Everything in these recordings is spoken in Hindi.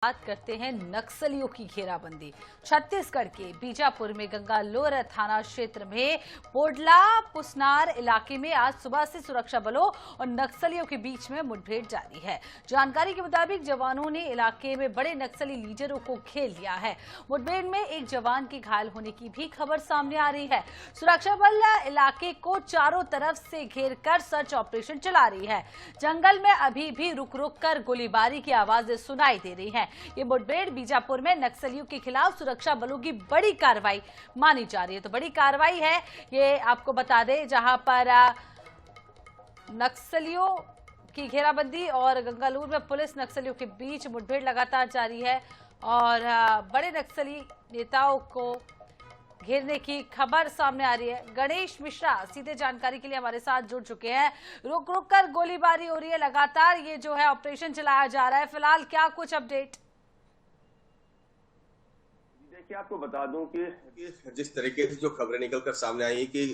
बात करते हैं नक्सलियों की घेराबंदी। छत्तीसगढ़ के बीजापुर में गंगालोर थाना क्षेत्र में पोडला पुसनार इलाके में आज सुबह से सुरक्षा बलों और नक्सलियों के बीच में मुठभेड़ जारी है। जानकारी के मुताबिक जवानों ने इलाके में बड़े नक्सली लीडरों को घेर लिया है। मुठभेड़ में एक जवान के घायल होने की भी खबर सामने आ रही है। सुरक्षा बल इलाके को चारों तरफ से घेरकर सर्च ऑपरेशन चला रही है। जंगल में अभी भी रुक रुक कर गोलीबारी की आवाजें सुनाई दे रही है। ये मुठभेड़ बीजापुर में नक्सलियों के खिलाफ सुरक्षा बलों की बड़ी कार्रवाई मानी जा रही है। तो बड़ी कार्रवाई है ये, आपको बता दें, जहां पर नक्सलियों की घेराबंदी और गंगालूर में पुलिस नक्सलियों के बीच मुठभेड़ लगातार जारी है और बड़े नक्सली नेताओं को घेरने की खबर सामने आ रही है। गणेश मिश्रा सीधे जानकारी के लिए हमारे साथ जुड़ चुके हैं। रुक रुक कर गोलीबारी हो रही है, लगातार ये जो है ऑपरेशन चलाया जा रहा है। फिलहाल क्या कुछ अपडेट? देखिए, आपको बता दूं कि जिस तरीके से जो खबरें निकलकर सामने आई कि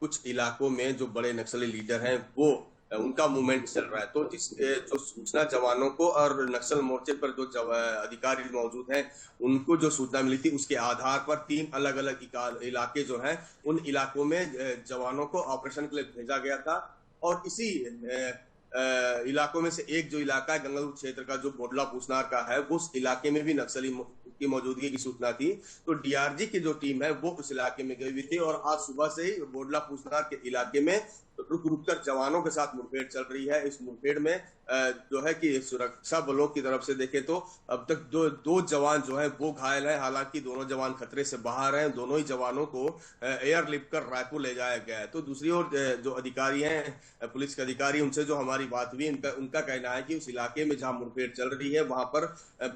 कुछ इलाकों में जो बड़े नक्सली लीडर हैं वो उनका मूवमेंट चल रहा है, तो जो सूचना जवानों को और नक्सल मोर्चे पर जो अधिकारी मौजूद हैं उनको जो सूचना मिली थी उसके आधार पर 3 अलग अलग इलाके जो हैं उन इलाकों में जवानों को ऑपरेशन के लिए भेजा गया था। और इसी इलाकों में से एक जो इलाका है गंगालूर क्षेत्र का जो पोडला पुसनार का है, उस इलाके में भी नक्सली की मौजूदगी की सूचना थी। तो डीआरजी की जो टीम है वो उस इलाके में गई हुई थी और आज सुबह से ही पोडला पुसनार के इलाके में रुक रुक कर जवानों के साथ मुठभेड़ चल रही है। इस मुठभेड़ में जो है कि सुरक्षा बलों की तरफ से देखें तो अब तक दो जवान जो है वो घायल हैं। हालांकि दोनों जवान खतरे से बाहर हैं। दोनों ही जवानों को एयरलिफ्ट कर रायपुर ले जाया गया है। तो दूसरी ओर जो अधिकारी हैं, पुलिस के अधिकारी, उनसे जो हमारी बात हुई, उनका कहना है कि उस इलाके में जहां मुठभेड़ चल रही है वहां पर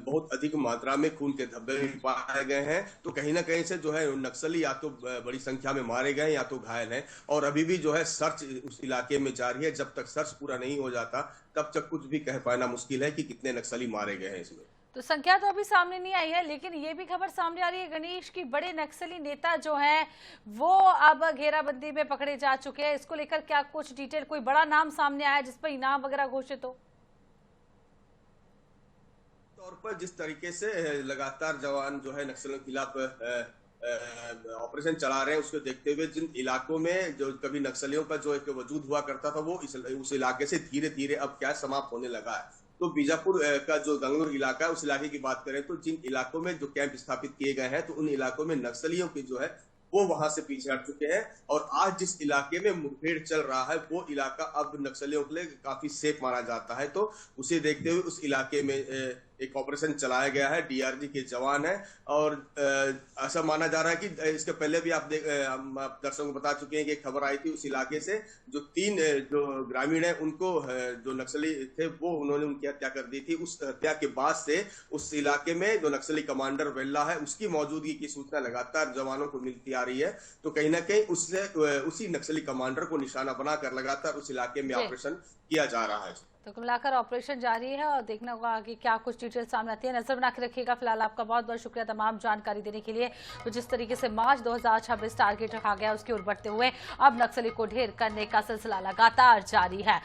बहुत अधिक मात्रा में खून के धब्बे पाए गए हैं। तो कहीं ना कहीं से जो है नक्सली या तो बड़ी संख्या में मारे गए या तो घायल हैं और अभी भी जो है सर्च उस इलाके में जारी है। जब तक सर्च पूरा नहीं हो जाता तब तक कुछ भी कह पाना मुश्किल है कि कितने नक्सली मारे गए हैं इसमें। तो संख्या तो अभी सामने नहीं आई है, लेकिन ये भी खबर सामने आ रही है गणेश की बड़े नक्सली नेता जो हैं वो अब घेराबंदी में पकड़े जा चुके हैं। इसको लेकर क्या कुछ डिटेल, कोई बड़ा नाम सामने आया जिस पर इनाम वगैरह घोषित हो? तौर पर जिस तरीके से लगातार जवान जो है नक्सलियों के खिलाफ ऑपरेशन चला रहे हैं, उसको देखते हुए जिन इलाकों में जो कभी नक्सलियों का जो एक वजूद हुआ करता था वो उस इलाके से धीरे धीरे अब क्या समाप्त होने लगा है। तो बीजापुर का जो गंगलोर इलाका है उस इलाके की बात करें तो जिन इलाकों में जो कैंप स्थापित किए गए हैं तो उन इलाकों में नक्सलियों की जो है वो वहां से पीछे हट चुके हैं। और आज जिस इलाके में मुठभेड़ चल रहा है वो इलाका अब नक्सलियों के लिए काफी सेफ माना जाता है। तो उसे देखते हुए उस इलाके में एक ऑपरेशन चलाया गया है। डीआरजी के जवान है और ऐसा माना जा रहा है कि इसके पहले भी आप दर्शकों को बता चुके हैं कि खबर आई थी उस इलाके से जो 3 जो ग्रामीण है उनको जो नक्सली थे वो उन्होंने उनकी हत्या कर दी थी। उस हत्या के बाद से उस इलाके में जो नक्सली कमांडर वेल्ला है उसकी मौजूदगी की सूचना लगातार जवानों को मिलती आ रही है। तो कहीं ना कहीं उससे उसी नक्सली कमांडर को निशाना बनाकर लगातार उस इलाके में ऑपरेशन किया जा रहा है। तो कुल मिलाकर ऑपरेशन जारी है और देखना होगा कि क्या कुछ डिटेल सामने आती है। नजर बना के रखिएगा। फिलहाल आपका बहुत बहुत शुक्रिया तमाम जानकारी देने के लिए। तो जिस तरीके से मार्च 2026 टारगेट रखा गया उसकी ओर बढ़ते हुए अब नक्सली को ढेर करने का सिलसिला लगातार जारी है।